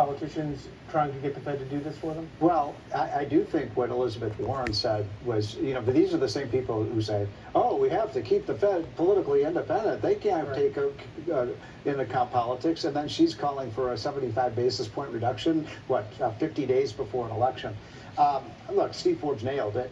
politicians trying to get the Fed to do this for them? Well, I do think what Elizabeth Warren said was, but these are the same people who say, oh, we have to keep the Fed politically independent. They can't take into account politics. And then she's calling for a 75 basis point reduction, 50 days before an election. Look, Steve Forbes nailed it.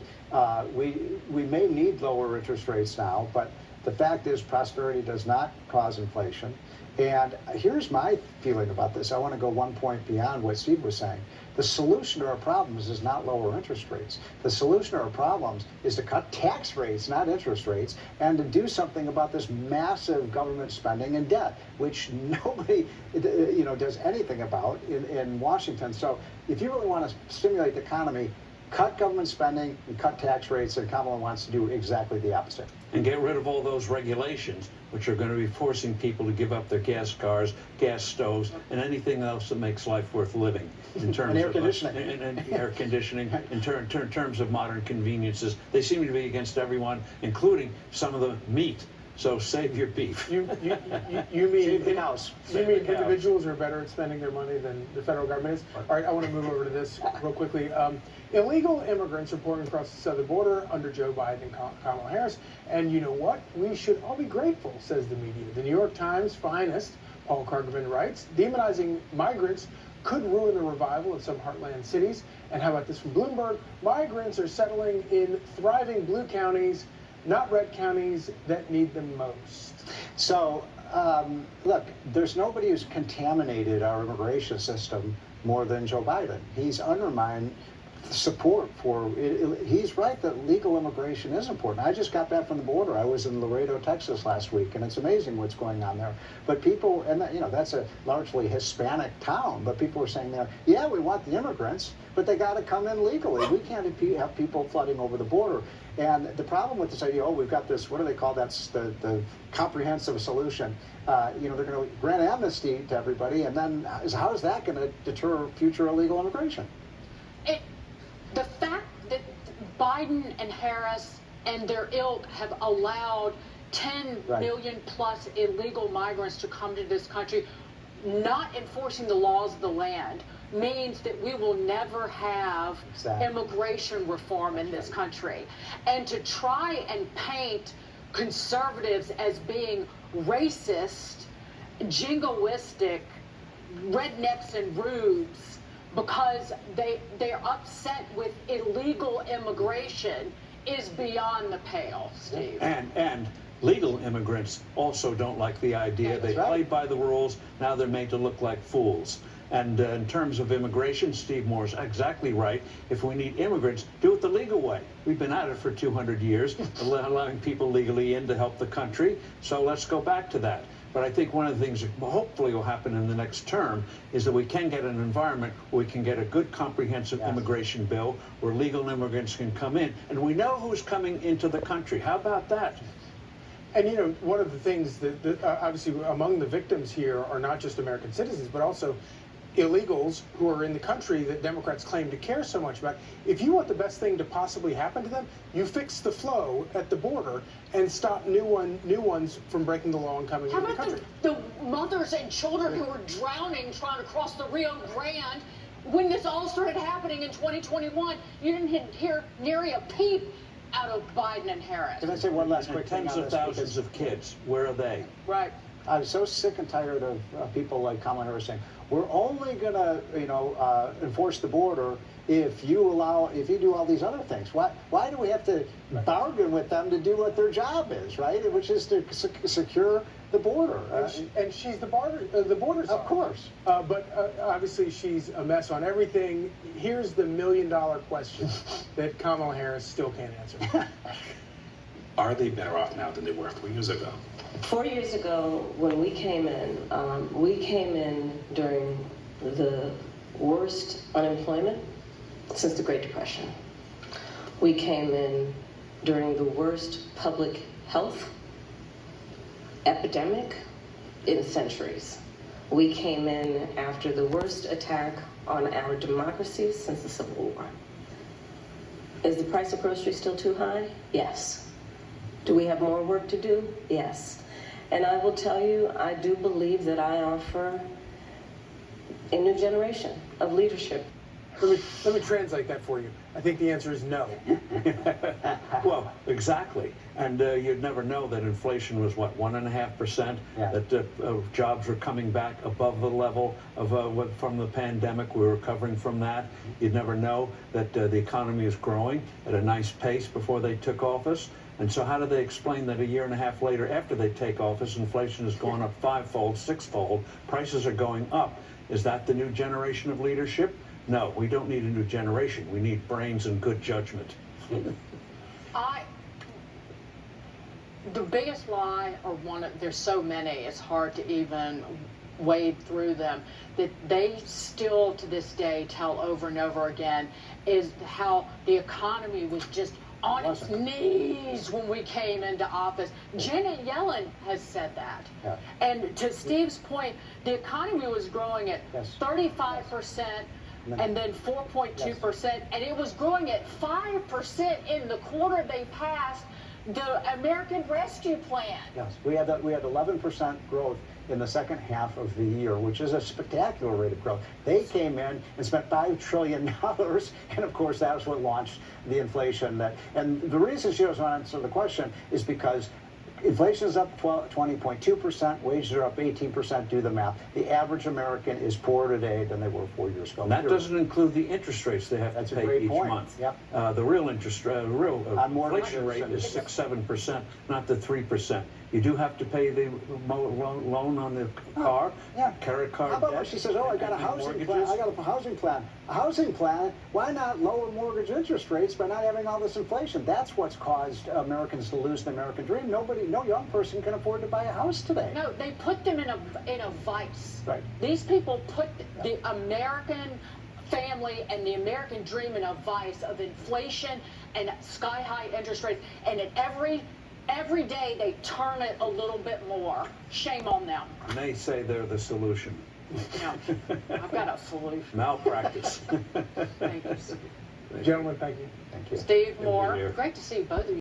We may need lower interest rates now, but the fact is prosperity does not cause inflation. And here's my feeling about this. I want to go one point beyond what Steve was saying. The solution to our problems is not lower interest rates. The solution to our problems is to cut tax rates, not interest rates, and to do something about this massive government spending and debt, which nobody, does anything about in Washington. So if you really want to stimulate the economy, cut government spending and cut tax rates, and Kamala wants to do exactly the opposite. And get rid of all those regulations, which are going to be forcing people to give up their gas cars, gas stoves, and anything else that makes life worth living. In terms and air of conditioning. And air conditioning, in terms of modern conveniences. They seem to be against everyone, including some of the meat. So save your beef. You mean cows. You mean individuals are better at spending their money than the federal government is? All right, I want to move over to this real quickly. Illegal immigrants are pouring across the southern border under Joe Biden and Kamala Harris. And you know what? We should all be grateful, says the media. The New York Times finest, Paul Kargman writes, demonizing migrants could ruin the revival of some heartland cities. And how about this from Bloomberg? Migrants are settling in thriving blue counties, not red counties that need them most. So, look, there's nobody who's contaminated our immigration system more than Joe Biden. He's undermined support for it. He's right that legal immigration is important. I just got back from the border. I was in Laredo, Texas last week, and it's amazing what's going on there. But people, and that's a largely Hispanic town, but people are saying there, yeah, we want the immigrants, but they got to come in legally. We can't have people flooding over the border. And the problem with this idea, we've got this, what do they call that's the comprehensive solution. They're going to grant amnesty to everybody, and then how is that going to deter future illegal immigration? The fact that Biden and Harris and their ilk have allowed 10 million plus illegal migrants to come to this country, not enforcing the laws of the land, means that we will never have immigration reform in this country. And to try and paint conservatives as being racist, jingoistic, rednecks and rubes, because they're upset with illegal immigration is beyond the pale, Steve. And legal immigrants also don't like the idea. They played by the rules. Now they're made to look like fools. And in terms of immigration, Steve Moore's exactly right. If we need immigrants, do it the legal way. We've been at it for 200 years, allowing people legally in to help the country. So let's go back to that. But I think one of the things that hopefully will happen in the next term is that we can get an environment where we can get a good comprehensive immigration bill where legal immigrants can come in. And we know who's coming into the country. How about that? And one of the things that obviously among the victims here are not just American citizens, but also illegals who are in the country that Democrats claim to care so much about. If you want the best thing to possibly happen to them, you fix the flow at the border and stop new ones from breaking the law and coming into the country. The mothers and children who were drowning trying to cross the Rio Grande when this all started happening in 2021? You didn't hear nary a peep out of Biden and Harris. Can I say one last quick thing Tens of thousands of kids, where are they? Right. I'm so sick and tired of people like Kamala Harris saying, we're only going to, enforce the border if you do all these other things. Why do we have to bargain with them to do what their job is, right? Which is to secure the border. And she's the border czar. Of course. But obviously she's a mess on everything. Here's the $1 million question that Kamala Harris still can't answer. Are they better off now than they were 4 years ago? 4 years ago, when we came in during the worst unemployment since the Great Depression. We came in during the worst public health epidemic in centuries. We came in after the worst attack on our democracy since the Civil War. Is the price of groceries still too high? Yes. Do we have more work to do? Yes. And I will tell you, I do believe that I offer a new generation of leadership. Let me translate that for you. I think the answer is no. Well, exactly. And you'd never know that inflation was, what, 1.5%? Yeah. That jobs were coming back above the level of from the pandemic. We were recovering from that. You'd never know that the economy is growing at a nice pace before they took office. And so how do they explain that a year and a half later, after they take office, inflation has gone up 5-fold, 6-fold, prices are going up? Is that the new generation of leadership? No, we don't need a new generation. We need brains and good judgment. The biggest lie, or there's so many, it's hard to even wade through them, that they still to this day tell over and over again, is how the economy was just on its knees when we came into office. Janet Yellen has said that. Yeah. And to Steve's point, the economy was growing at 35%. And then 4.2%, and it was growing at 5% in the quarter they passed the American Rescue Plan. Yes, we had 11% growth in the second half of the year, which is a spectacular rate of growth. They came in and spent $5 trillion, and of course that's what launched the inflation. And the reason she doesn't answer the question is because inflation is up 20.2%, wages are up 18%, do the math. The average American is poorer today than they were 4 years ago. And that doesn't include the interest rates they have to pay each month. Yep. The real interest, inflation rate is and- 6-7%, not the 3%. You do have to pay the loan on the car, credit card How about debt, when she says, "Oh, I got a and housing plan. mortgages. I got a housing plan." A housing plan. Why not lower mortgage interest rates by not having all this inflation? That's what's caused Americans to lose the American dream. No young person can afford to buy a house today. No, they put them in a vice. Right. These people put the American family and the American dream in a vice of inflation and sky-high interest rates, and at every day they turn it a little bit more. Shame on them. And they say they're the solution. Yeah, I've got a solution. Malpractice. Thank you, Gentlemen, thank you. Thank you. Steve Moore. here. Great to see both of you.